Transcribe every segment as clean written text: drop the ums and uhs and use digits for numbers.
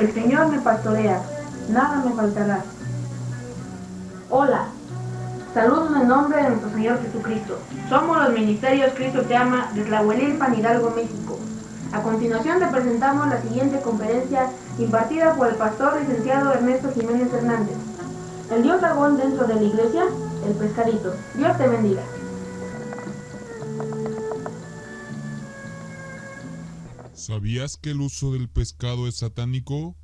El Señor me pastorea, nada me faltará. Hola, saludos en nombre de nuestro Señor Jesucristo. Somos los Ministerios Cristo Te Ama de Tlahuelilpan, Hidalgo, México. A continuación te presentamos la siguiente conferencia impartida por el pastor licenciado Ernesto Jiménez Hernández. El dios dragón dentro de la iglesia, el pescadito. Dios te bendiga. ¿Sabías que el uso del pescado es satánico?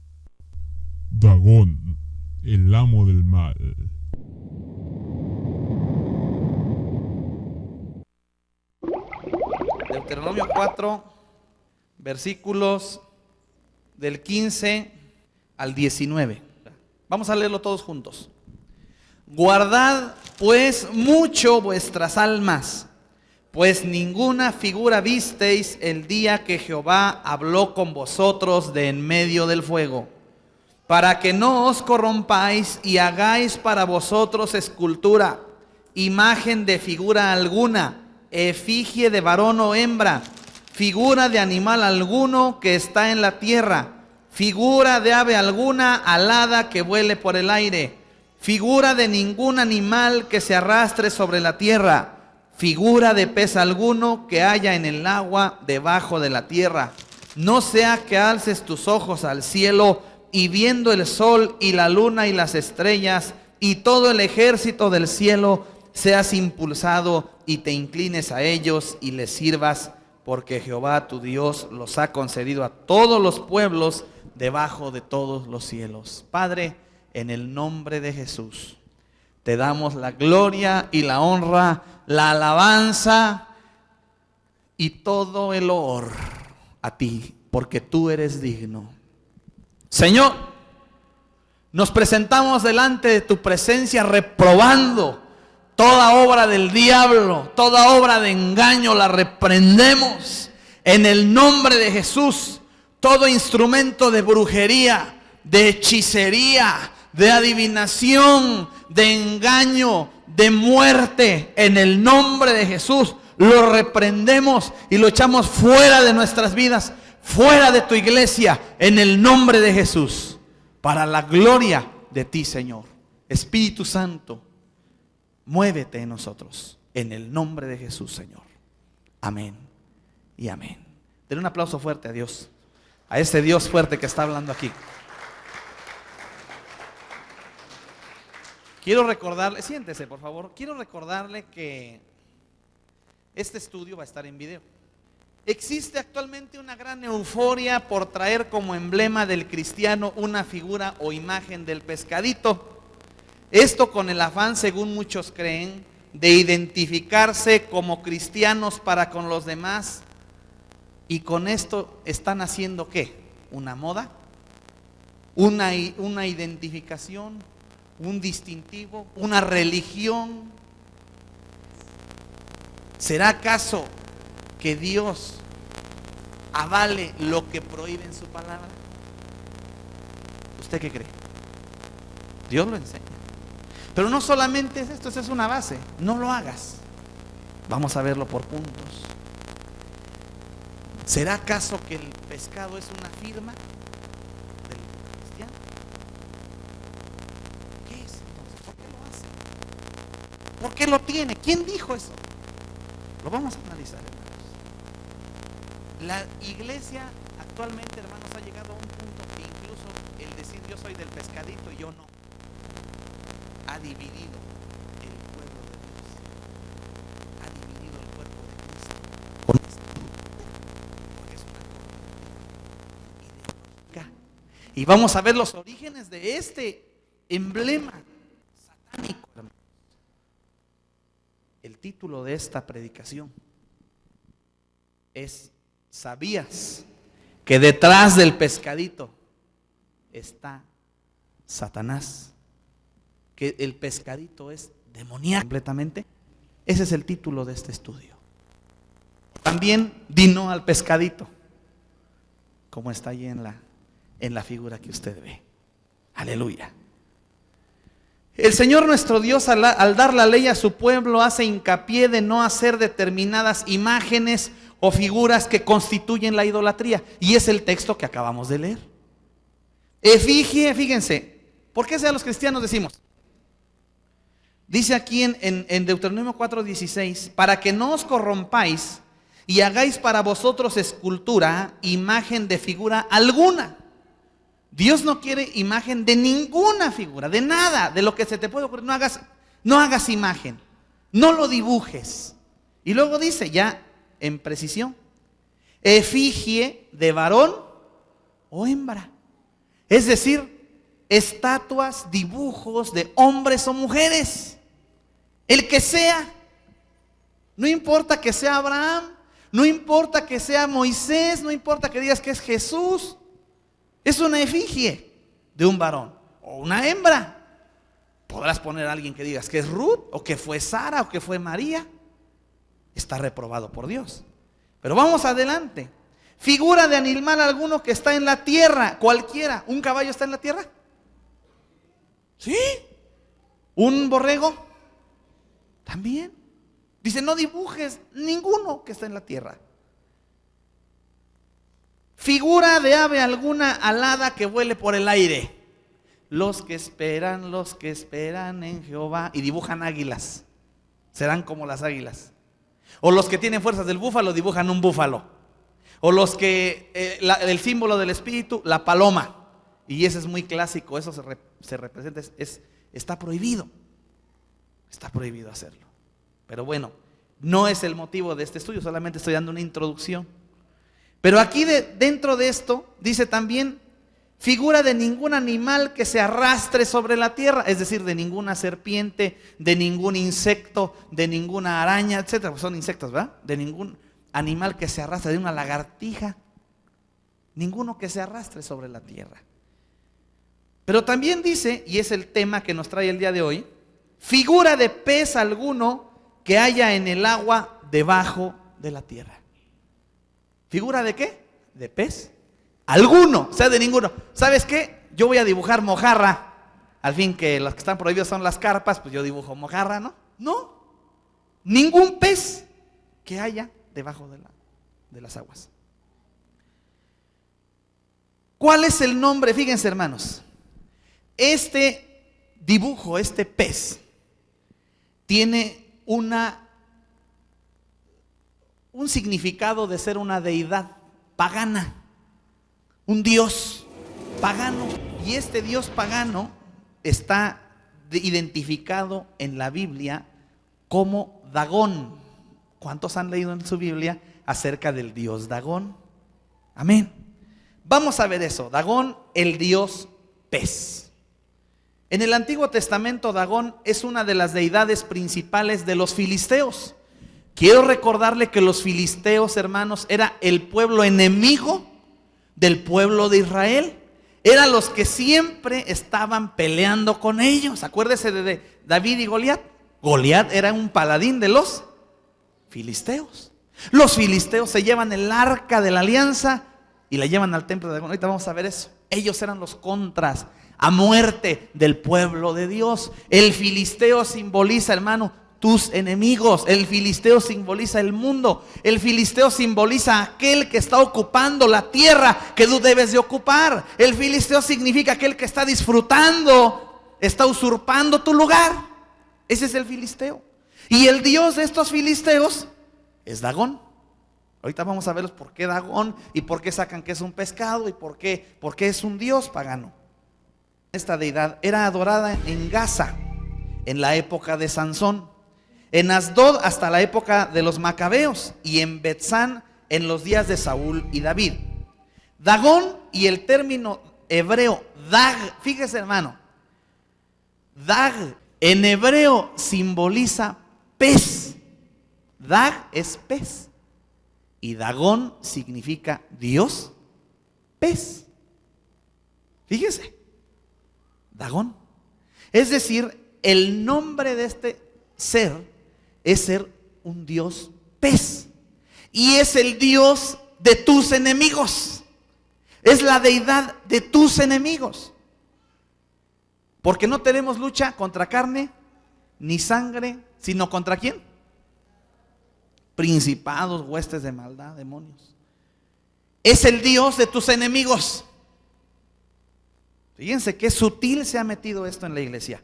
Dagón, el amo del mal. Deuteronomio 4, versículos del 15 al 19. Vamos a leerlo todos juntos. Guardad pues mucho vuestras almas, pues ninguna figura visteis el día que Jehová habló con vosotros de en medio del fuego, para que no os corrompáis y hagáis para vosotros escultura, imagen de figura alguna, efigie de varón o hembra, figura de animal alguno que está en la tierra, figura de ave alguna alada que vuele por el aire, figura de ningún animal que se arrastre sobre la tierra, figura de pez alguno que haya en el agua debajo de la tierra. No sea que alces tus ojos al cielo y viendo el sol y la luna y las estrellas y todo el ejército del cielo, seas impulsado y te inclines a ellos y les sirvas, porque Jehová tu Dios los ha concedido a todos los pueblos debajo de todos los cielos. Padre, en el nombre de Jesús, te damos la gloria y la honra, la alabanza y todo el honor a ti, porque tú eres digno. Señor, nos presentamos delante de tu presencia reprobando toda obra del diablo, toda obra de engaño, la reprendemos en el nombre de Jesús. Todo instrumento de brujería, de hechicería, de adivinación, de engaño, de muerte, en el nombre de Jesús, lo reprendemos y lo echamos fuera de nuestras vidas, fuera de tu iglesia, en el nombre de Jesús, para la gloria de ti, Señor. Espíritu Santo, muévete en nosotros, en el nombre de Jesús, Señor. Amén y amén. Den un aplauso fuerte a Dios, a ese Dios fuerte que está hablando aquí. Quiero recordarle, siéntese por favor, quiero recordarle que este estudio va a estar en video. Existe actualmente una gran euforia por traer como emblema del cristiano una figura o imagen del pescadito. Esto con el afán, según muchos creen, de identificarse como cristianos para con los demás. Y con esto están haciendo ¿qué? ¿Una moda? ¿Una identificación? ¿Un distintivo? ¿Una religión? ¿Será acaso que Dios avale lo que prohíbe en su palabra? ¿Usted qué cree? Dios lo enseña. Pero no solamente es esto, esa es una base. No lo hagas. Vamos a verlo por puntos. ¿Será acaso que el pescado es una firma del cristiano? ¿Qué es entonces? ¿Por qué lo hace? ¿Por qué lo tiene? ¿Quién dijo eso? Lo vamos a analizar, hermanos. La iglesia actualmente, hermanos, ha llegado a un punto que incluso el decir yo soy del pescadito y yo no, ha dividido el pueblo de Dios, ha dividido el cuerpo de Cristo con esto, porque es una ideológica. Y vamos a ver los orígenes de este emblema satánico, hermanos. El título de esta predicación es: ¿sabías que detrás del pescadito está Satanás? Que el pescadito es demoníaco completamente. Ese es el título de este estudio. También di no al pescadito, como está ahí en la figura que usted ve. Aleluya. El Señor nuestro Dios, al dar la ley a su pueblo, hace hincapié de no hacer determinadas imágenes o figuras que constituyen la idolatría. Y es el texto que acabamos de leer. Efigie, fíjense, ¿por qué sea los cristianos decimos? Dice aquí en Deuteronomio 4:16, para que no os corrompáis y hagáis para vosotros escultura, imagen de figura alguna. Dios no quiere imagen de ninguna figura, de nada, de lo que se te puede ocurrir. No hagas imagen, no lo dibujes. Y luego dice ya en precisión, efigie de varón o hembra. Es decir, estatuas, dibujos de hombres o mujeres. El que sea, no importa que sea Abraham, no importa que sea Moisés, no importa que digas que es Jesús, es una efigie de un varón o una hembra. Podrás poner a alguien que digas que es Ruth, o que fue Sara, o que fue María. Está reprobado por Dios. Pero vamos adelante. Figura de animal alguno que está en la tierra, cualquiera. ¿Un caballo está en la tierra? ¿Sí? ¿Un borrego? También. Dice, no dibujes ninguno que está en la tierra. Figura de ave alguna alada que vuele por el aire. Los que esperan en Jehová. Y dibujan águilas. Serán como las águilas. O los que tienen fuerzas del búfalo dibujan un búfalo. O los que, el símbolo del espíritu, la paloma. Y ese es muy clásico, eso se representa, está prohibido. Está prohibido hacerlo. Pero bueno, no es el motivo de este estudio, solamente estoy dando una introducción. Pero aquí dentro de esto dice también, figura de ningún animal que se arrastre sobre la tierra, es decir, de ninguna serpiente, de ningún insecto, de ninguna araña, etcétera. Pues son insectos, ¿verdad? De ningún animal que se arrastre, de una lagartija, ninguno que se arrastre sobre la tierra. Pero también dice, y es el tema que nos trae el día de hoy, figura de pez alguno que haya en el agua debajo de la tierra. ¿Figura de qué? De pez alguno, o sea, de ninguno. ¿Sabes qué? Yo voy a dibujar mojarra. Al fin que las que están prohibidas son las carpas, pues yo dibujo mojarra, ¿no? No, ningún pez que haya debajo de las aguas. ¿Cuál es el nombre? Fíjense, hermanos, este dibujo, este pez, tiene un significado de ser una deidad pagana, un dios pagano. Y este dios pagano está identificado en la Biblia como Dagón. ¿Cuántos han leído en su Biblia acerca del dios Dagón? Amén. Vamos a ver eso. Dagón, el dios pez. En el Antiguo Testamento, Dagón es una de las deidades principales de los filisteos. Quiero recordarle que los filisteos, hermanos, era el pueblo enemigo del pueblo de Israel. Eran los que siempre estaban peleando con ellos. Acuérdese de David y Goliat. Goliat era un paladín de los filisteos. Los filisteos se llevan el arca de la alianza y la llevan al templo de Dagón. Ahorita vamos a ver eso. Ellos eran los contras a muerte del pueblo de Dios. El filisteo simboliza, hermano, tus enemigos. El filisteo simboliza el mundo. El filisteo simboliza aquel que está ocupando la tierra que tú debes de ocupar. El filisteo significa aquel que está disfrutando, está usurpando tu lugar. Ese es el filisteo. Y el dios de estos filisteos es Dagón. Ahorita vamos a ver por qué Dagón y por qué sacan que es un pescado y por qué es un dios pagano. Esta deidad era adorada en Gaza en la época de Sansón, en Asdod hasta la época de los macabeos y en Betzán en los días de Saúl y David. Dagón y el término hebreo Dag, fíjese, hermano, Dag en hebreo simboliza pez. Dag es pez y Dagón significa Dios pez. Fíjese, Dagón. Es decir, el nombre de este ser es ser un Dios pez. Y es el Dios de tus enemigos. Es la deidad de tus enemigos. Porque no tenemos lucha contra carne ni sangre, sino contra ¿quién? Principados, huestes de maldad, demonios. Es el Dios de tus enemigos. Fíjense qué sutil se ha metido esto en la iglesia.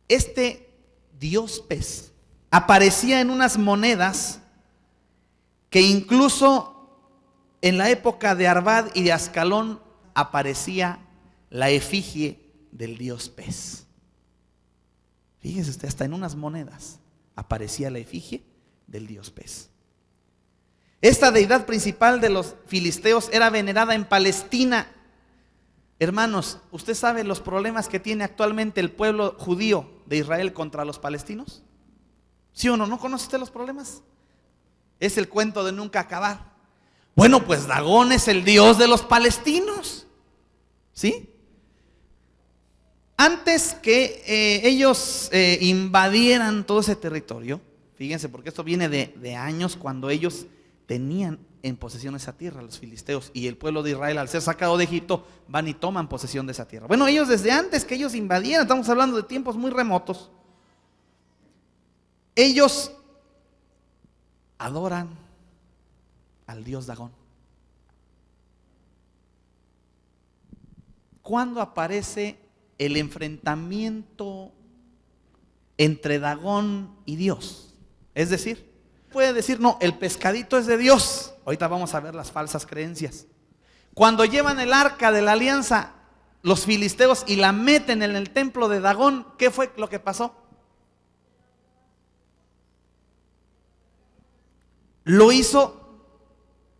Este dios pez aparecía en unas monedas que incluso en la época de Arvad y de Ascalón aparecía la efigie del dios pez. Fíjese usted, hasta en unas monedas aparecía la efigie del dios pez. Esta deidad principal de los filisteos era venerada en Palestina. Hermanos, ¿usted sabe los problemas que tiene actualmente el pueblo judío de Israel contra los palestinos? ¿Sí o no? ¿No conoce usted los problemas? Es el cuento de nunca acabar. Bueno, pues Dagón es el dios de los palestinos, ¿sí? Antes que ellos invadieran todo ese territorio, fíjense, porque esto viene de años cuando ellos tenían en posesión esa tierra, los filisteos, y el pueblo de Israel, al ser sacado de Egipto, van y toman posesión de esa tierra. Bueno, ellos desde antes que ellos invadieran, estamos hablando de tiempos muy remotos, ellos adoran al dios Dagón. ¿Cuándo aparece el enfrentamiento entre Dagón y Dios? Es decir, puede decir, no, el pescadito es de Dios. Ahorita vamos a ver las falsas creencias. Cuando llevan el arca de la alianza los filisteos y la meten en el templo de Dagón, ¿qué fue lo que pasó? Lo hizo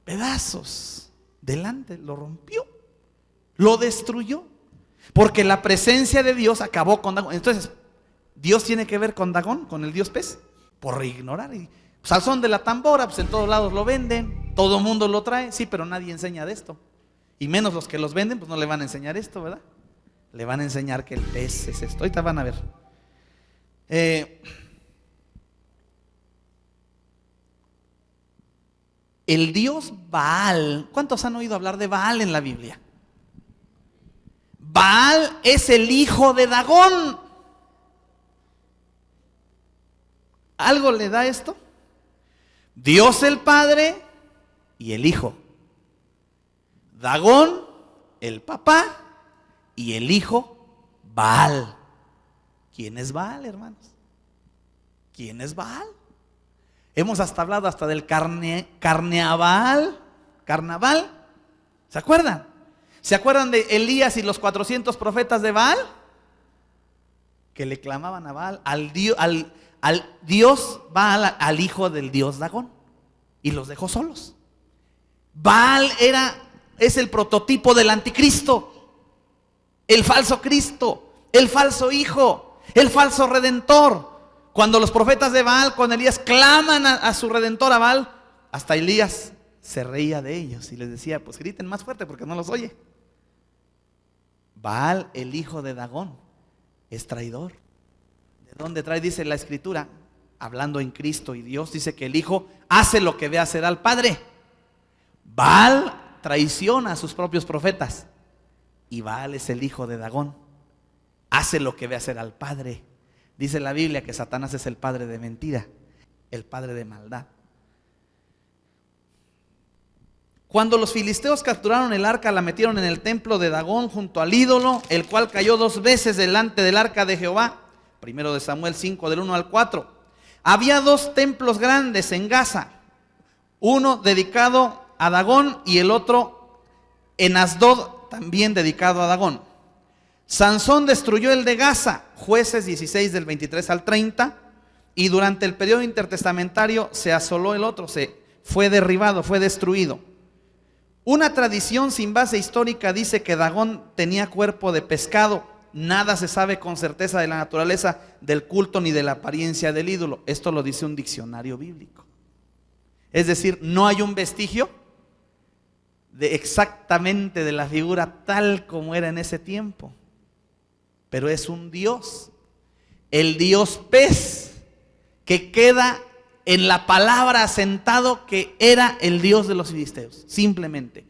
pedazos delante, lo rompió, lo destruyó, porque la presencia de Dios acabó con Dagón. Entonces, ¿Dios tiene que ver con Dagón, con el dios pez? Por ignorar. Pues al son de la tambora, pues en todos lados lo venden, todo el mundo lo trae, sí, pero nadie enseña de esto. Y menos los que los venden, pues no le van a enseñar esto, ¿verdad? Le van a enseñar que el pez es esto. Ahorita van a ver. El dios Baal, ¿cuántos han oído hablar de Baal en la Biblia? Baal es el hijo de Dagón. ¿Algo le da esto? Dios el Padre y el Hijo. Dagón, el papá, y el hijo, Baal. ¿Quién es Baal, hermanos? ¿Quién es Baal? Hemos hasta hablado hasta del carnaval. ¿Se acuerdan? ¿Se acuerdan de Elías y los 400 profetas de Baal? Que le clamaban a Baal, al Dios Baal, al hijo del dios Dagón, y los dejó solos. Baal es el prototipo del anticristo, el falso Cristo, el falso hijo, el falso redentor. Cuando los profetas de Baal con Elías claman a su redentor, a Baal, hasta Elías se reía de ellos y les decía, pues griten más fuerte porque no los oye. Baal, el hijo de Dagón, es traidor. ¿De dónde trae? Dice la Escritura, hablando en Cristo y Dios, dice que el hijo hace lo que ve hacer al padre. Baal traiciona a sus propios profetas y Baal es el hijo de Dagón, hace lo que ve hacer al padre. Dice la Biblia que Satanás es el padre de mentira, el padre de maldad. Cuando los filisteos capturaron el arca, la metieron en el templo de Dagón junto al ídolo, el cual cayó 2 veces delante del arca de Jehová. Primero de Samuel 5, del 1 al 4. Había 2 templos grandes en Gaza, uno dedicado a Dagón y el otro en Asdod, también dedicado a Dagón. Sansón destruyó el de Gaza, Jueces 16 del 23 al 30, y durante el periodo intertestamentario se asoló el otro, fue derribado, fue destruido. Una tradición sin base histórica dice que Dagón tenía cuerpo de pescado. Nada se sabe con certeza de la naturaleza del culto ni de la apariencia del ídolo. Esto lo dice un diccionario bíblico. Es decir, no hay un vestigio exactamente de la figura tal como era en ese tiempo. Pero es un dios, el dios pez, que queda en la palabra asentado que era el dios de los filisteos, simplemente.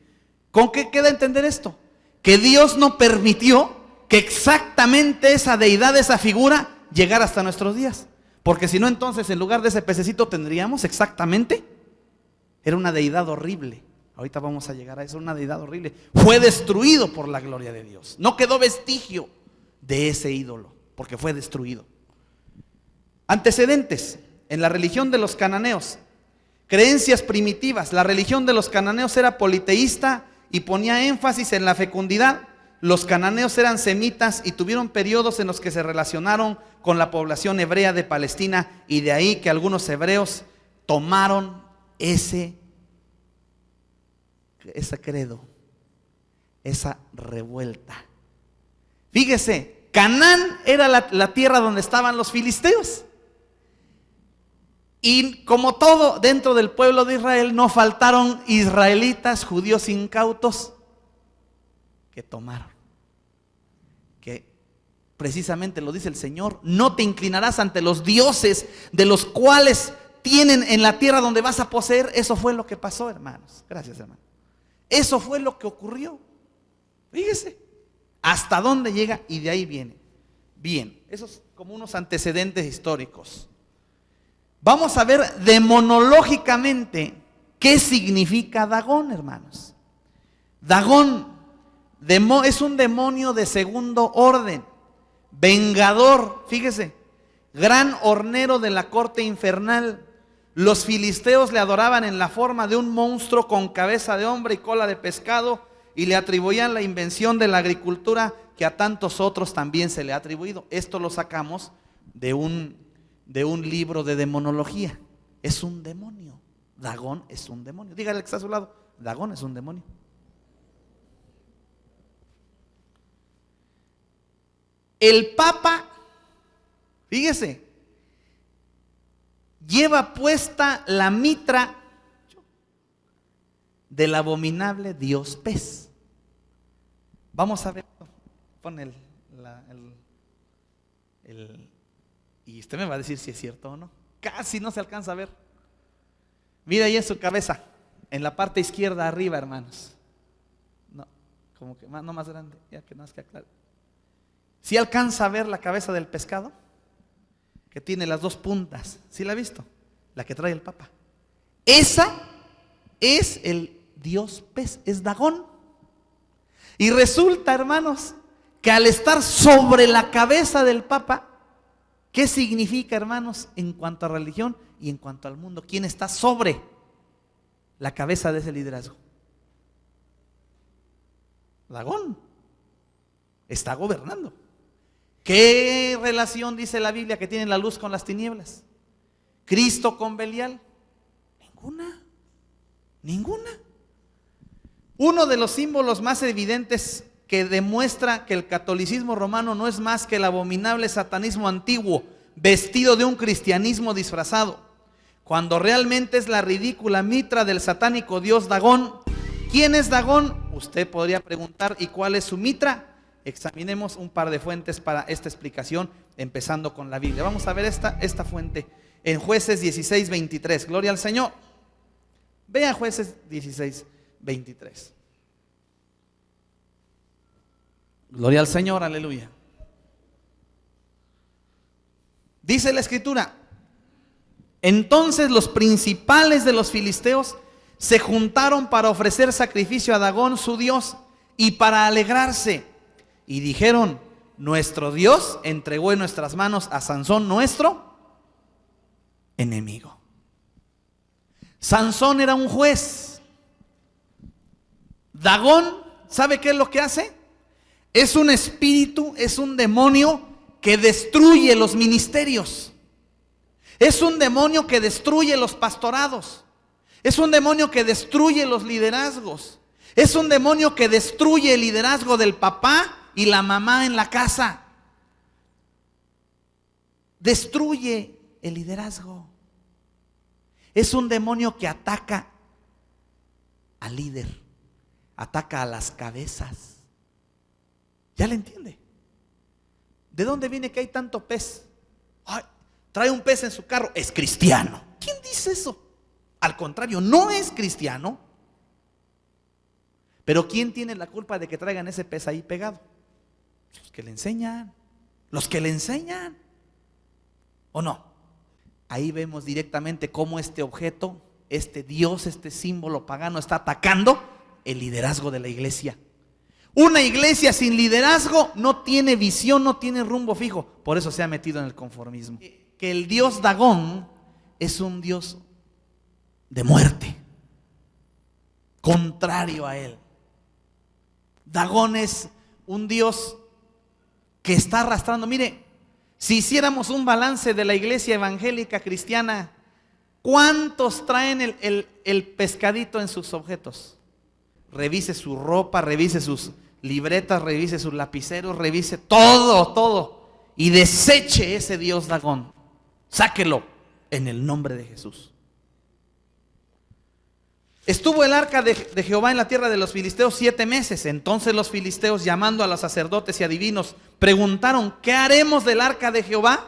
¿Con qué queda entender esto? Que Dios no permitió que exactamente esa deidad, esa figura, llegara hasta nuestros días. Porque si no, entonces en lugar de ese pececito tendríamos exactamente, era una deidad horrible, Ahorita vamos a llegar a eso, una deidad horrible. Fue destruido por la gloria de Dios. No quedó vestigio de ese ídolo, porque fue destruido. Antecedentes en la religión de los cananeos. Creencias primitivas. La religión de los cananeos era politeísta y ponía énfasis en la fecundidad. Los cananeos eran semitas y tuvieron periodos en los que se relacionaron con la población hebrea de Palestina, y de ahí que algunos hebreos tomaron ese credo, esa revuelta. Fíjese, Canaán era la tierra donde estaban los filisteos. Y como todo dentro del pueblo de Israel, no faltaron israelitas, judíos incautos, que tomaron. Que precisamente lo dice el Señor: no te inclinarás ante los dioses de los cuales tienen en la tierra donde vas a poseer. Eso fue lo que pasó, hermanos. Gracias, hermano. Eso fue lo que ocurrió. Fíjese hasta dónde llega, y de ahí viene. Bien, esos como unos antecedentes históricos. Vamos a ver demonológicamente qué significa Dagón, hermanos. Dagón es un demonio de segundo orden, vengador, fíjese, gran hornero de la corte infernal. Los filisteos le adoraban en la forma de un monstruo con cabeza de hombre y cola de pescado, y le atribuían la invención de la agricultura que a tantos otros también se le ha atribuido. Esto lo sacamos de un libro de demonología. Es un demonio. Dagón es un demonio. Dígale que está a su lado: Dagón es un demonio. El Papa, fíjese, lleva puesta la mitra del abominable dios pez. Vamos a ver. Pon y usted me va a decir si es cierto o no. Casi no se alcanza a ver. Mira ahí en su cabeza, en la parte izquierda arriba, hermanos. No, como que no más grande, ya que no es que aclare. ¿Sí alcanza a ver la cabeza del pescado? Que tiene las dos puntas. ¿Sí la ha visto? La que trae el Papa. Esa es el dios pez, es Dagón. Y resulta, hermanos, que al estar sobre la cabeza del Papa, ¿qué significa, hermanos, en cuanto a religión y en cuanto al mundo? ¿Quién está sobre la cabeza de ese liderazgo? Dagón. Está gobernando. ¿Qué relación dice la Biblia que tiene la luz con las tinieblas? ¿Cristo con Belial? Ninguna. Uno de los símbolos más evidentes que demuestra que el catolicismo romano no es más que el abominable satanismo antiguo, vestido de un cristianismo disfrazado, cuando realmente es la ridícula mitra del satánico dios Dagón. ¿Quién es Dagón? Usted podría preguntar. ¿Y cuál es su mitra? Examinemos un par de fuentes para esta explicación, empezando con la Biblia. Vamos a ver esta fuente en Jueces 16, 23. Gloria al Señor. Vea Jueces 16, 23. Gloria al Señor, aleluya. Dice la Escritura: entonces los principales de los filisteos se juntaron para ofrecer sacrificio a Dagón su dios y para alegrarse, y dijeron: nuestro Dios entregó en nuestras manos a Sansón, nuestro enemigo. Sansón era un juez. Dagón, ¿sabe qué es lo que hace? Es un espíritu, es un demonio que destruye los ministerios. Es un demonio que destruye los pastorados. Es un demonio que destruye los liderazgos. Es un demonio que destruye el liderazgo del papá y la mamá en la casa. Destruye el liderazgo. Es un demonio que ataca al líder, ataca a las cabezas. ¿Ya le entiende? ¿De dónde viene que hay tanto pez? Ay, trae un pez en su carro, es cristiano. ¿Quién dice eso? Al contrario, no es cristiano. Pero ¿quién tiene la culpa de que traigan ese pez ahí pegado? Los que le enseñan. Los que le enseñan. ¿O no? Ahí vemos directamente cómo este objeto este Dios, este símbolo pagano está atacando el liderazgo de la iglesia. Una iglesia sin liderazgo no tiene visión, no tiene rumbo fijo. Por eso se ha metido en el conformismo. Que el dios Dagón es un dios de muerte, contrario a él. Dagón es un dios que está arrastrando. Mire, si hiciéramos un balance de la iglesia evangélica cristiana, ¿cuántos traen el pescadito en sus objetos? Revise su ropa, revise sus libretas, revise sus lapiceros, revise todo y deseche ese dios Dagón. Sáquelo en el nombre de Jesús. Estuvo el arca de Jehová en la tierra de los filisteos 7 meses. Entonces los filisteos, llamando a los sacerdotes y adivinos, preguntaron: ¿qué haremos del arca de Jehová?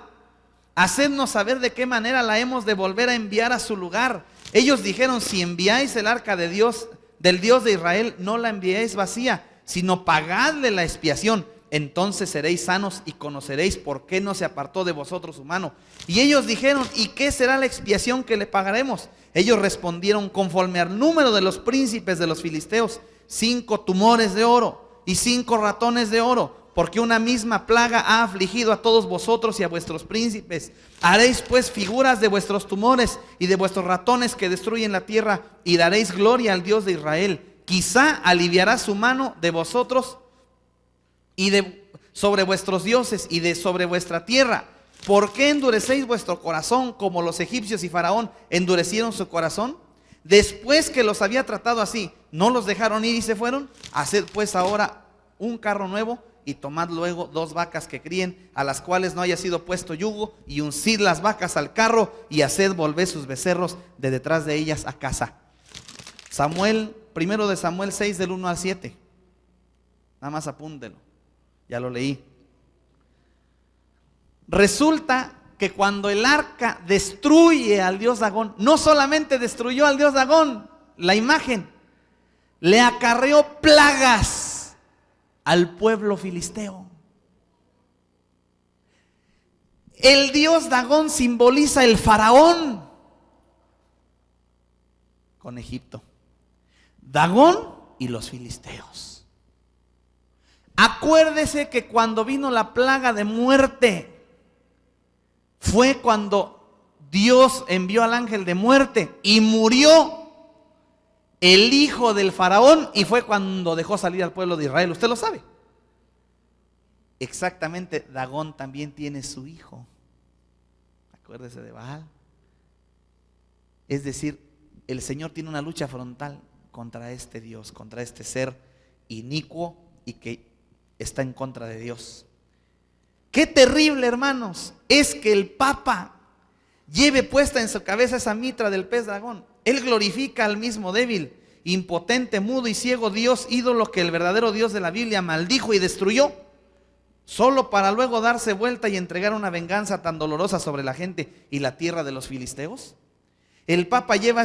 Hacednos saber de qué manera la hemos de volver a enviar a su lugar. Ellos dijeron: si enviáis el arca de Dios, del Dios de Israel, no la enviéis vacía, sino pagadle la expiación. Entonces seréis sanos y conoceréis por qué no se apartó de vosotros su mano. Y ellos dijeron: ¿y qué será la expiación que le pagaremos? Ellos respondieron: conforme al número de los príncipes de los filisteos, 5 tumores de oro y 5 ratones de oro, porque una misma plaga ha afligido a todos vosotros y a vuestros príncipes. Haréis pues figuras de vuestros tumores y de vuestros ratones que destruyen la tierra, y daréis gloria al Dios de Israel. Quizá aliviará su mano de vosotros y de sobre vuestros dioses y de sobre vuestra tierra. ¿Por qué endurecéis vuestro corazón como los egipcios y Faraón endurecieron su corazón? Después que los había tratado así, ¿no los dejaron ir y se fueron? Haced pues ahora un carro nuevo y tomad luego 2 vacas que críen, a las cuales no haya sido puesto yugo, y uncid las vacas al carro y haced volver sus becerros de detrás de ellas a casa. Primero de Samuel 6 del 1 al 7. Nada más apúntelo. Ya lo leí. Resulta que cuando el arca destruye al dios Dagón, no solamente destruyó al dios Dagón, la imagen, le acarreó plagas al pueblo filisteo. El dios Dagón simboliza el faraón con Egipto. Dagón y los filisteos. Acuérdese que cuando vino la plaga de muerte, fue cuando Dios envió al ángel de muerte y murió el hijo del faraón, y fue cuando dejó salir al pueblo de Israel. Usted lo sabe. Exactamente, Dagón también tiene su hijo. Acuérdese de Baal. Es decir, el Señor tiene una lucha frontal contra este Dios, contra este ser inicuo y que está en contra de Dios. Qué terrible, hermanos, es que el Papa lleve puesta en su cabeza esa mitra del pez dragón. Él glorifica al mismo débil, impotente, mudo y ciego Dios, ídolo que el verdadero Dios de la Biblia maldijo y destruyó, solo para luego darse vuelta y entregar una venganza tan dolorosa sobre la gente y la tierra de los filisteos. El Papa lleva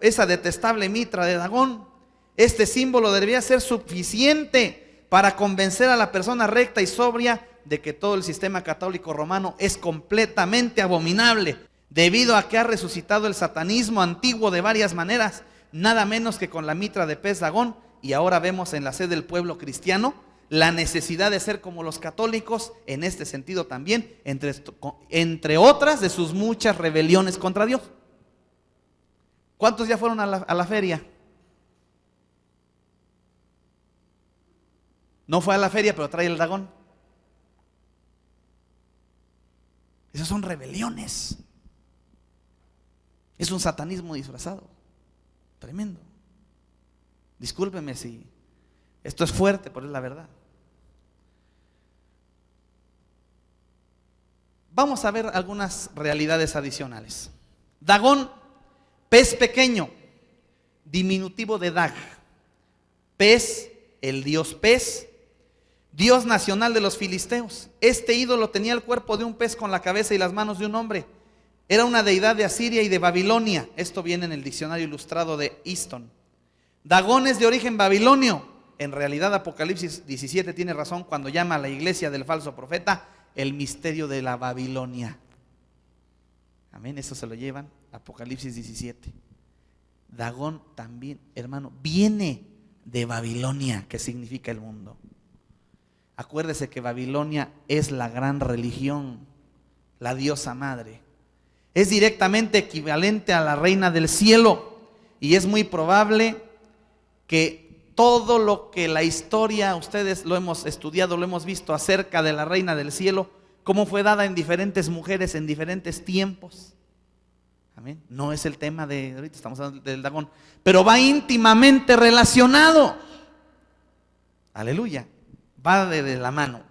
esa detestable mitra de Dagón. Este símbolo debería ser suficiente para convencer a la persona recta y sobria de que todo el sistema católico romano es completamente abominable, debido a que ha resucitado el satanismo antiguo de varias maneras, nada menos que con la mitra de pez Dagón. Y ahora vemos en la sed del pueblo cristiano la necesidad de ser como los católicos en este sentido también, entre otras de sus muchas rebeliones contra Dios. ¿Cuántos ya fueron a la feria? No fue a la feria, pero trae el dragón. Esas son rebeliones. Es un satanismo disfrazado. Tremendo. Discúlpeme si esto es fuerte, pero es la verdad. Vamos a ver algunas realidades adicionales. Dagón, pez pequeño, diminutivo de Dag. Pez, el dios pez, dios nacional de los filisteos. Este ídolo tenía el cuerpo de un pez con la cabeza y las manos de un hombre. Era una deidad de Asiria y de Babilonia. Esto viene en el diccionario ilustrado de Easton. Dagón es de origen babilonio. En realidad Apocalipsis 17 tiene razón cuando llama a la iglesia del falso profeta el misterio de la Babilonia. Amén, eso se lo llevan Apocalipsis 17. Dagón también, hermano, viene de Babilonia, que significa el mundo. Acuérdese que Babilonia es la gran religión, la diosa madre. Es directamente equivalente a la reina del cielo, y es muy probable que todo lo que la historia, ustedes lo hemos estudiado, lo hemos visto acerca de la reina del cielo, cómo fue dada en diferentes mujeres en diferentes tiempos. Amén. No es el tema de ahorita, estamos hablando del Dagón, pero va íntimamente relacionado. Aleluya. Va de la mano.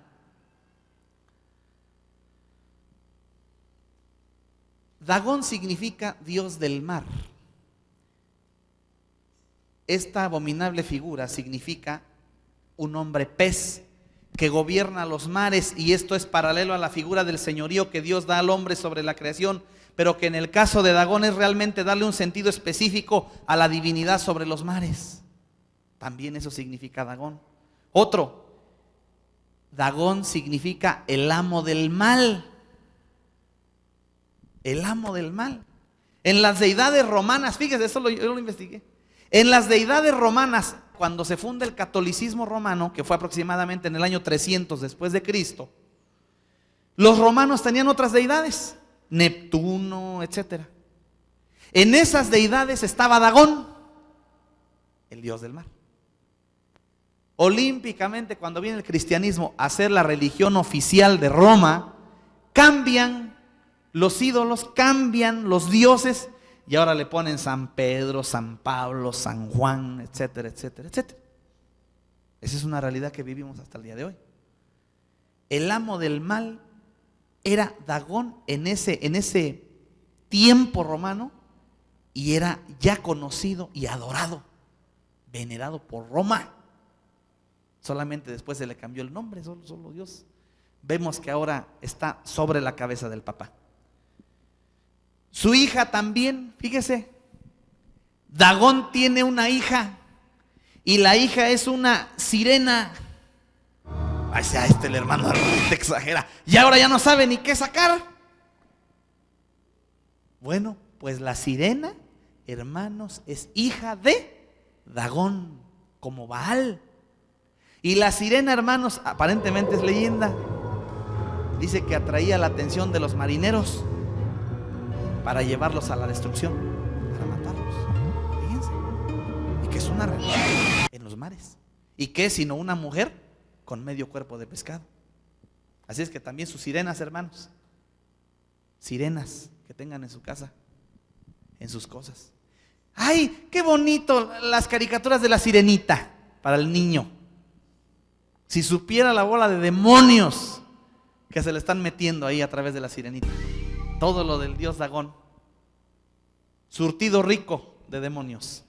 Dagón significa Dios del mar. Esta abominable figura significa un hombre pez que gobierna los mares, y esto es paralelo a la figura del señorío que Dios da al hombre sobre la creación, pero que en el caso de Dagón es realmente darle un sentido específico a la divinidad sobre los mares. También eso significa Dagón. Otro, Dagón significa el amo del mal. El amo del mal. En las deidades romanas, fíjese, yo lo investigué. En las deidades romanas, cuando se funda el catolicismo romano, que fue aproximadamente en el año 300 después de Cristo, los romanos tenían otras deidades, Neptuno, etc. En esas deidades estaba Dagón, el dios del mar. Olímpicamente, cuando viene el cristianismo a ser la religión oficial de Roma, cambian los ídolos, cambian los dioses, y ahora le ponen San Pedro, San Pablo, San Juan, etcétera, etcétera, etcétera. Esa es una realidad que vivimos hasta el día de hoy. El amo del mal era Dagón en ese tiempo romano, y era ya conocido y adorado, venerado por Roma. Solamente después se le cambió el nombre, solo Dios. Vemos que ahora está sobre la cabeza del Papa. Su hija también, fíjese, Dagón tiene una hija, y la hija es una sirena. Ay, sea el hermano te exagera, y ahora ya no sabe ni qué sacar. Bueno, pues la sirena, hermanos, es hija de Dagón, como Baal. Y la sirena, hermanos, aparentemente es leyenda, dice que atraía la atención de los marineros para llevarlos a la destrucción, para matarlos. Fíjense. Y que es una realidad en los mares. ¿Y qué sino una mujer con medio cuerpo de pescado? Así es que también sus sirenas, hermanos, sirenas que tengan en su casa, en sus cosas. ¡Ay, qué bonito las caricaturas de la sirenita para el niño! Si supiera la bola de demonios que se le están metiendo ahí a través de la sirenita. Todo lo del dios Dagón, surtido rico de demonios.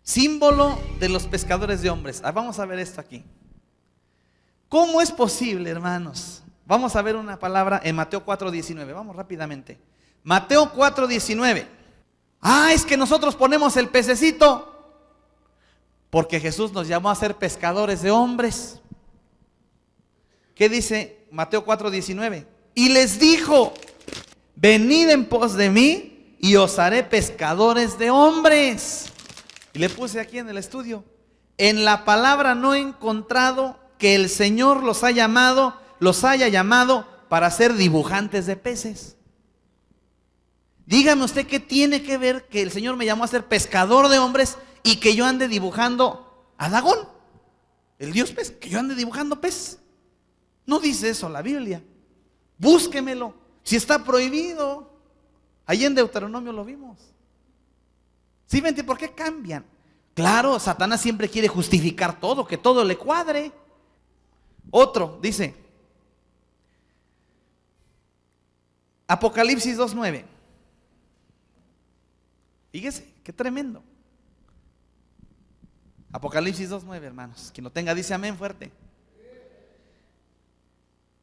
Símbolo de los pescadores de hombres. Vamos a ver esto aquí. ¿Cómo es posible, hermanos? Vamos a ver una palabra en Mateo 4:19. Vamos rápidamente. Mateo 4:19. Es que nosotros ponemos el pececito porque Jesús nos llamó a ser pescadores de hombres. ¿Qué dice Mateo 4:19? Y les dijo: venid en pos de mí y os haré pescadores de hombres. Y le puse aquí en el estudio: en la palabra no he encontrado que el Señor los haya llamado para ser dibujantes de peces. Dígame usted qué tiene que ver que el Señor me llamó a ser pescador de hombres y que yo ande dibujando a Dagón, el dios pez, que yo ande dibujando pez. No dice eso la Biblia. Búsquemelo, si está prohibido. Ahí en Deuteronomio lo vimos. ¿Sí ven por qué cambian? Claro, Satanás siempre quiere justificar todo, que todo le cuadre. Otro dice, Apocalipsis 2:9. Fíjese, qué tremendo. Apocalipsis 2:9, hermanos. Quien lo tenga dice amén fuerte.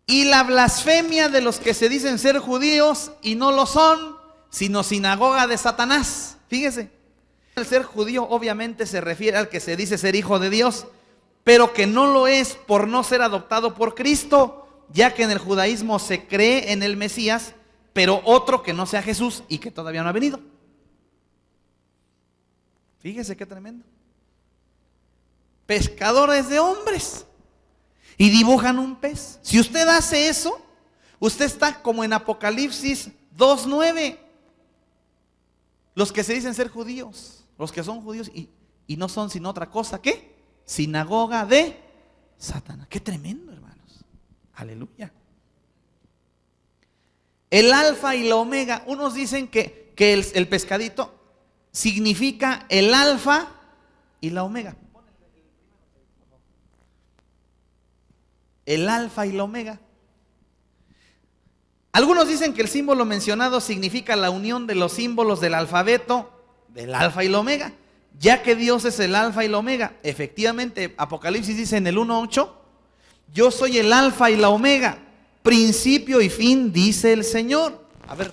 Y la blasfemia de los que se dicen ser judíos y no lo son, sino sinagoga de Satanás. Fíjese, el ser judío obviamente se refiere al que se dice ser hijo de Dios, pero que no lo es por no ser adoptado por Cristo, ya que en el judaísmo se cree en el Mesías, pero otro que no sea Jesús y que todavía no ha venido. Fíjese qué tremendo. Pescadores de hombres. Y dibujan un pez. Si usted hace eso, usted está como en Apocalipsis 2:9. Los que se dicen ser judíos, los que son judíos y no son sino otra cosa, ¿qué? Sinagoga de Satanás. Qué tremendo, hermanos. Aleluya. El alfa y la omega. Unos dicen que el pescadito significa el alfa y la omega. El alfa y la omega. Algunos dicen que el símbolo mencionado significa la unión de los símbolos del alfabeto del alfa y la omega, ya que Dios es el alfa y la omega. Efectivamente, Apocalipsis dice en el 1:8, yo soy el alfa y la omega, principio y fin, dice el Señor. A ver,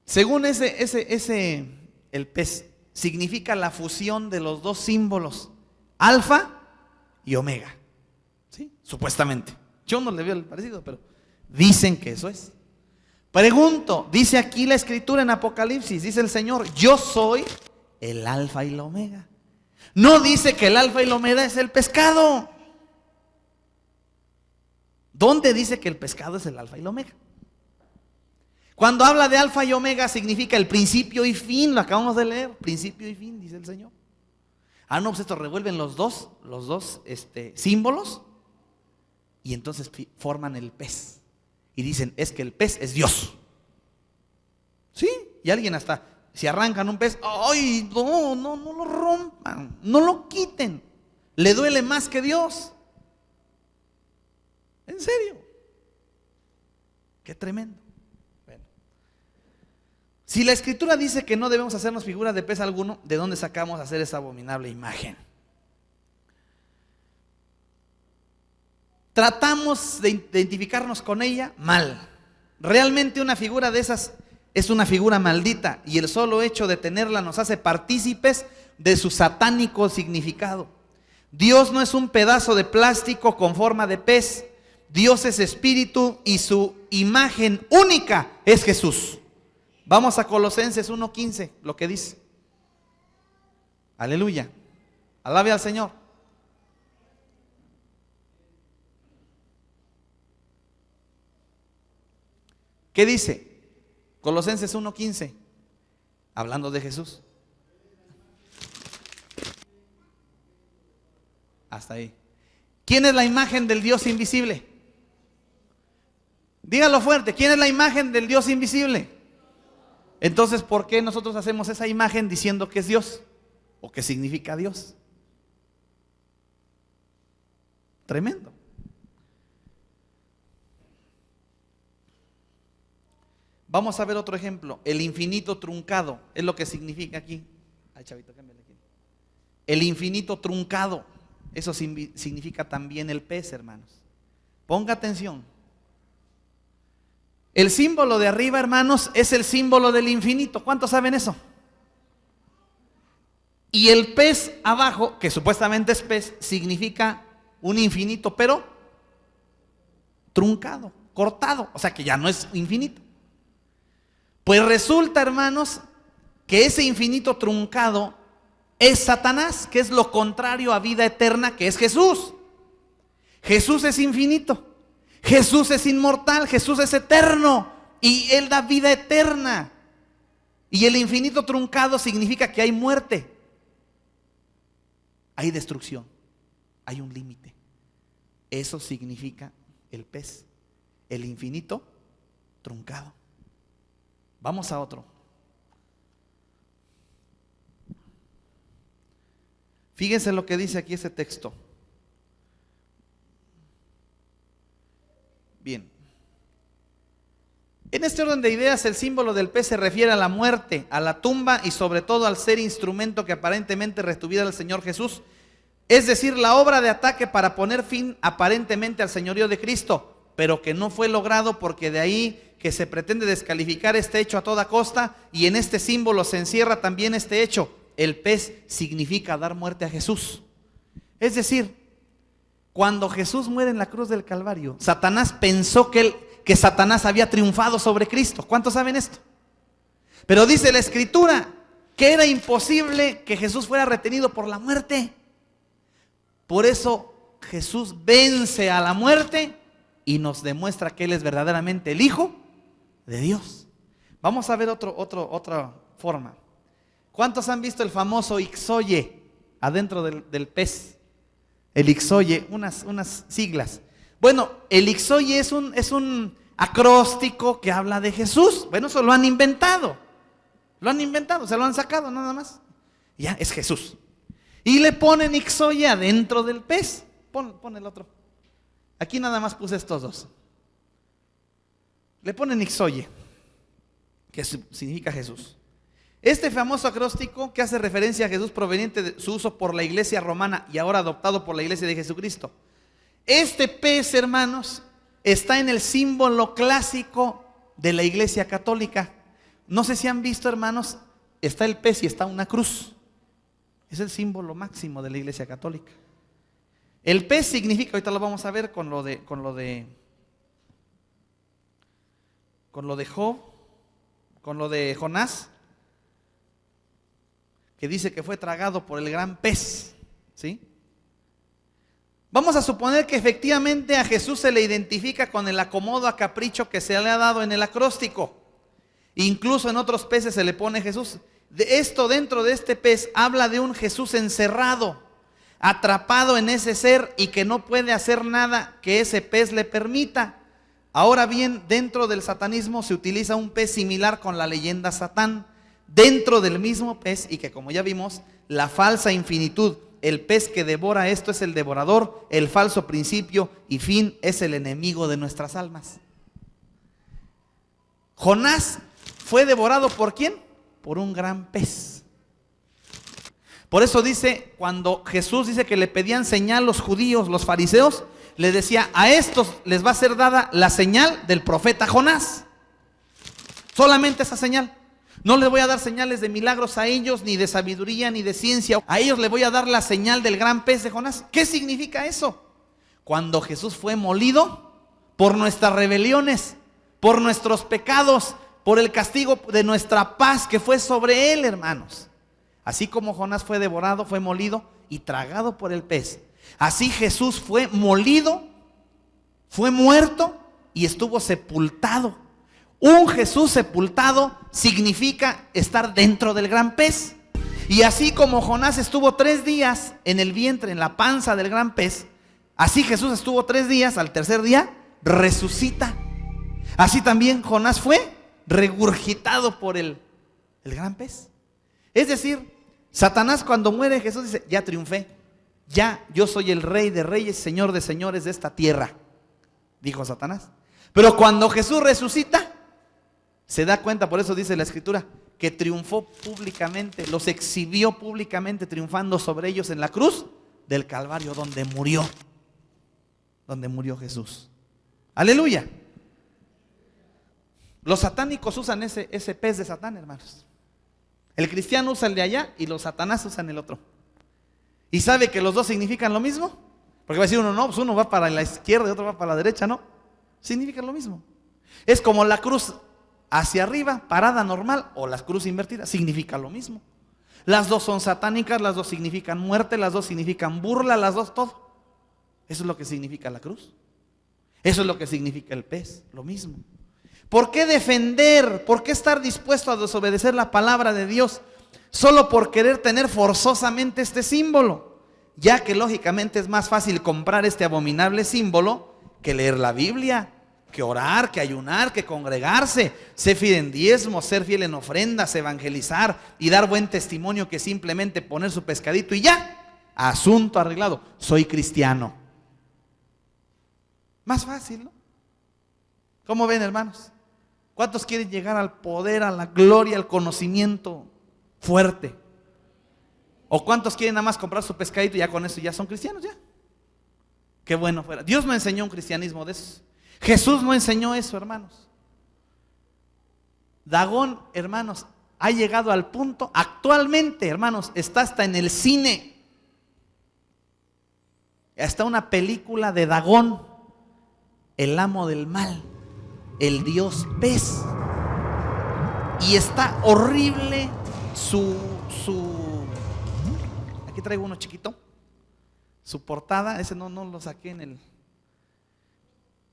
según el pez significa la fusión de los dos símbolos, alfa y omega. ¿Sí? Supuestamente. Yo no le veo el parecido, pero dicen que eso es. Pregunto, dice aquí la escritura en Apocalipsis, dice el Señor, yo soy el alfa y la omega. No dice que el alfa y la omega es el pescado. ¿Dónde dice que el pescado es el alfa y la omega? Cuando habla de alfa y omega significa el principio y fin, lo acabamos de leer, principio y fin, dice el Señor. Ah, no, pues esto revuelven los dos símbolos y entonces forman el pez. Y dicen, es que el pez es Dios. ¿Sí? Y alguien hasta, si arrancan un pez, ¡ay! No lo rompan, no lo quiten. Le duele más que Dios. ¿En serio? Qué tremendo. Bueno. Si la escritura dice que no debemos hacernos figuras de pez alguno, ¿de dónde sacamos hacer esa abominable imagen? Tratamos de identificarnos con ella mal. Realmente una figura de esas es una figura maldita y el solo hecho de tenerla nos hace partícipes de su satánico significado. Dios no es un pedazo de plástico con forma de pez. Dios es espíritu y su imagen única es Jesús. Vamos a Colosenses 1:15, lo que dice. Aleluya. Alabe al Señor. ¿Qué dice? Colosenses 1:15, hablando de Jesús. Hasta ahí. ¿Quién es la imagen del Dios invisible? Dígalo fuerte, ¿quién es la imagen del Dios invisible? Entonces, ¿por qué nosotros hacemos esa imagen diciendo que es Dios? ¿O que significa Dios? Tremendo. Vamos a ver otro ejemplo. El infinito truncado es lo que significa aquí. Ay, chavito, cámbiale aquí. El infinito truncado, eso significa también el pez, hermanos. Ponga atención. El símbolo de arriba, hermanos, es el símbolo del infinito. ¿Cuántos saben eso? Y el pez abajo, que supuestamente es pez, significa un infinito, pero truncado, cortado. O sea que ya no es infinito. Pues resulta, hermanos, que ese infinito truncado es Satanás, que es lo contrario a vida eterna, que es Jesús. Jesús es infinito, Jesús es inmortal, Jesús es eterno y Él da vida eterna. Y el infinito truncado significa que hay muerte, hay destrucción, hay un límite. Eso significa el pez, el infinito truncado. Vamos a otro. Fíjense lo que dice aquí ese texto. Bien. En este orden de ideas, el símbolo del pez se refiere a la muerte, a la tumba y sobre todo al ser instrumento que aparentemente retuviera al Señor Jesús. Es decir, la obra de ataque para poner fin aparentemente al señorío de Cristo, pero que no fue logrado porque de ahí que se pretende descalificar este hecho a toda costa, y en este símbolo se encierra también este hecho. El pez significa dar muerte a Jesús. Es decir, cuando Jesús muere en la cruz del Calvario, Satanás pensó que Satanás había triunfado sobre Cristo. ¿Cuántos saben esto? Pero dice la Escritura que era imposible que Jesús fuera retenido por la muerte. Por eso Jesús vence a la muerte y nos demuestra que Él es verdaderamente el Hijo de Dios. Vamos a ver otra forma. ¿Cuántos han visto el famoso ixoye adentro del pez? El ixoye, unas siglas. Bueno, el ixoye es un acróstico que habla de Jesús. Bueno, eso lo han inventado. Se lo han sacado nada más. Ya, es Jesús. Y le ponen ixoye adentro del pez. Pon el otro. Aquí nada más puse estos dos. Le ponen ixoye, que significa Jesús. Este famoso acróstico que hace referencia a Jesús, proveniente de su uso por la iglesia romana y ahora adoptado por la iglesia de Jesucristo. Este pez, hermanos, está en el símbolo clásico de la iglesia católica. No sé si han visto, hermanos, está el pez y está una cruz. Es el símbolo máximo de la iglesia católica. El pez significa, ahorita lo vamos a ver con lo de Job, con lo de Jonás, que dice que fue tragado por el gran pez, ¿sí? Vamos a suponer que efectivamente a Jesús se le identifica con el acomodo a capricho que se le ha dado en el acróstico. Incluso en otros peces se le pone Jesús. Esto dentro de este pez habla de un Jesús encerrado, atrapado en ese ser y que no puede hacer nada que ese pez le permita. Ahora bien, dentro del satanismo se utiliza un pez similar con la leyenda Satán, dentro del mismo pez, y que, como ya vimos, la falsa infinitud, el pez que devora esto es el devorador, el falso principio y fin es el enemigo de nuestras almas. Jonás fue devorado ¿por quién? Por un gran pez. Por eso dice, cuando Jesús dice que le pedían señal los judíos, los fariseos, le decía, a estos les va a ser dada la señal del profeta Jonás. Solamente esa señal. No les voy a dar señales de milagros a ellos, ni de sabiduría, ni de ciencia. A ellos les voy a dar la señal del gran pez de Jonás. ¿Qué significa eso? Cuando Jesús fue molido por nuestras rebeliones, por nuestros pecados, por el castigo de nuestra paz que fue sobre él, hermanos. Así como Jonás fue devorado, fue molido y tragado por el pez, así Jesús fue molido, fue muerto y estuvo sepultado. Un Jesús sepultado significa estar dentro del gran pez. Y así como Jonás estuvo 3 días en el vientre, en la panza del gran pez, así Jesús estuvo 3 días, al tercer día resucita. Así también Jonás fue regurgitado por el gran pez. Es decir, Satanás cuando muere, Jesús dice, ya triunfé, ya yo soy el rey de reyes, señor de señores de esta tierra, dijo Satanás. Pero cuando Jesús resucita, se da cuenta, por eso dice la Escritura, que triunfó públicamente, los exhibió públicamente, triunfando sobre ellos en la cruz del Calvario, donde murió Jesús. Aleluya. Los satánicos usan ese pez de Satán, hermanos. El cristiano usa el de allá y los satanás usan el otro. ¿Y sabe que los dos significan lo mismo? Porque va a decir uno, no, pues uno va para la izquierda y otro va para la derecha, no. Significan lo mismo. Es como la cruz hacia arriba, parada normal, o la cruz invertida, significa lo mismo. Las dos son satánicas, las dos significan muerte, las dos significan burla, las dos todo. Eso es lo que significa la cruz. Eso es lo que significa el pez, lo mismo. ¿Por qué defender? ¿Por qué estar dispuesto a desobedecer la palabra de Dios? Solo por querer tener forzosamente este símbolo. Ya que lógicamente es más fácil comprar este abominable símbolo que leer la Biblia, que orar, que ayunar, que congregarse, ser fiel en diezmos, ser fiel en ofrendas, evangelizar y dar buen testimonio, que simplemente poner su pescadito y ya, asunto arreglado, soy cristiano. Más fácil, ¿no? ¿Cómo ven, hermanos? ¿Cuántos quieren llegar al poder, a la gloria, al conocimiento fuerte? ¿O cuántos quieren nada más comprar su pescadito y ya con eso ya son cristianos ya? Qué bueno fuera. Dios no enseñó un cristianismo de esos. Jesús no enseñó eso, hermanos. Dagón, hermanos, ha llegado al punto, actualmente, hermanos, está hasta en el cine. Está una película de Dagón, el amo del mal, el dios pez. Y está horrible, Aquí traigo uno chiquito. Su portada, ese no lo saqué en el.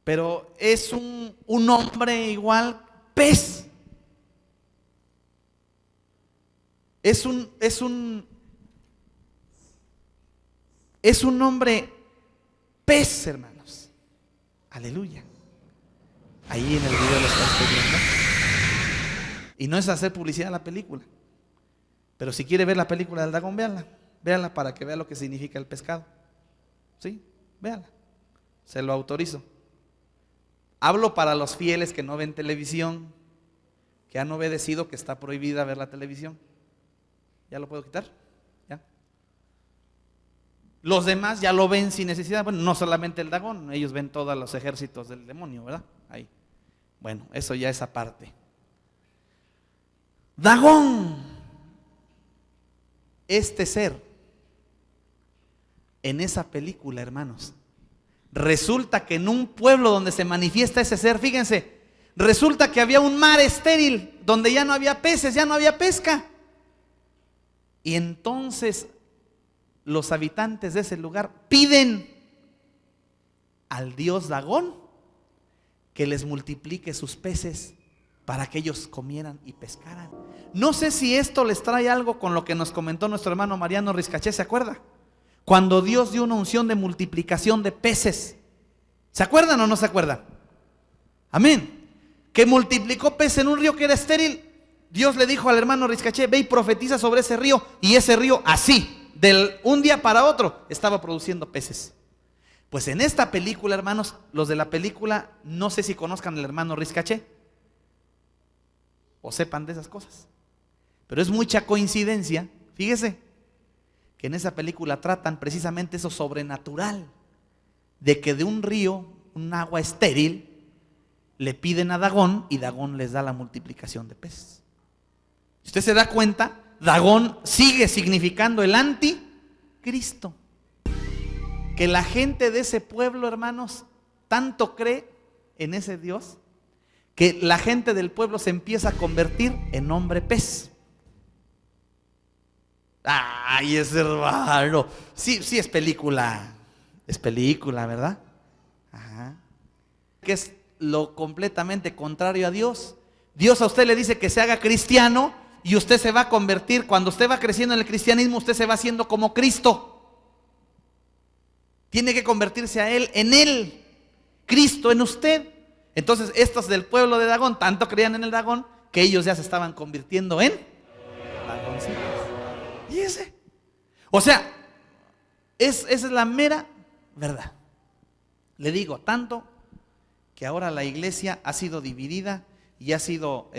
Pero es un hombre igual, pez. Es un hombre pez, hermanos. Aleluya. Ahí en el video lo están viendo. Y no es hacer publicidad a la película. Pero si quiere ver la película del dragón, véanla. Véanla para que vea lo que significa el pescado. ¿Sí? Véanla. Se lo autorizo. Hablo para los fieles que no ven televisión, que han obedecido que está prohibida ver la televisión. ¿Ya lo puedo quitar? ¿Ya? Los demás ya lo ven sin necesidad. Bueno, no solamente el dragón, ellos ven todos los ejércitos del demonio, ¿verdad? Ahí. Bueno, eso ya es aparte. Dagón, este ser, en esa película, hermanos, resulta que en un pueblo donde se manifiesta ese ser, fíjense, resulta que había un mar estéril, donde ya no había peces, ya no había pesca. Y entonces los habitantes de ese lugar piden al dios Dagón que les multiplique sus peces para que ellos comieran y pescaran. No sé si esto les trae algo con lo que nos comentó nuestro hermano Mariano Riscaché, ¿se acuerda? Cuando Dios dio una unción de multiplicación de peces. ¿Se acuerdan o no se acuerdan? Amén. Que multiplicó peces en un río que era estéril. Dios le dijo al hermano Riscaché, ve y profetiza sobre ese río. Y ese río así, de un día para otro, estaba produciendo peces. Pues en esta película, hermanos, los de la película, no sé si conozcan al hermano Riscaché o sepan de esas cosas. Pero es mucha coincidencia, fíjese, que en esa película tratan precisamente eso sobrenatural, de que de un río, un agua estéril, le piden a Dagón y Dagón les da la multiplicación de peces. Si usted se da cuenta, Dagón sigue significando el anticristo. Que la gente de ese pueblo, hermanos, tanto cree en ese Dios, que la gente del pueblo se empieza a convertir en hombre pez. Ay, ese hermano. Sí, es película. Es película, ¿verdad? Ajá. Que es lo completamente contrario a Dios. Dios a usted le dice que se haga cristiano y usted se va a convertir. Cuando usted va creciendo en el cristianismo, usted se va haciendo como Cristo. Tiene que convertirse a Él, en Él. Cristo en usted. Entonces estos del pueblo de Dagón tanto creían en el dragón que ellos ya se estaban convirtiendo en dragoncitos. ¿Y ese? O sea, esa es la mera verdad. Le digo, tanto que ahora la iglesia ha sido dividida y ha sido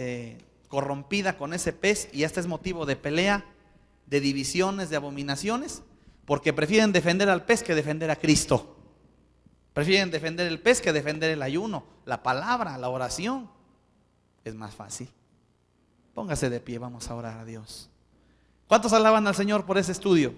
corrompida con ese pez, y hasta es motivo de pelea, de divisiones, de abominaciones, porque prefieren defender al pez que defender a Cristo. Prefieren defender el pez que defender el ayuno, la palabra, la oración. Es más fácil. Póngase de pie, vamos a orar a Dios. ¿Cuántos alaban al Señor por ese estudio?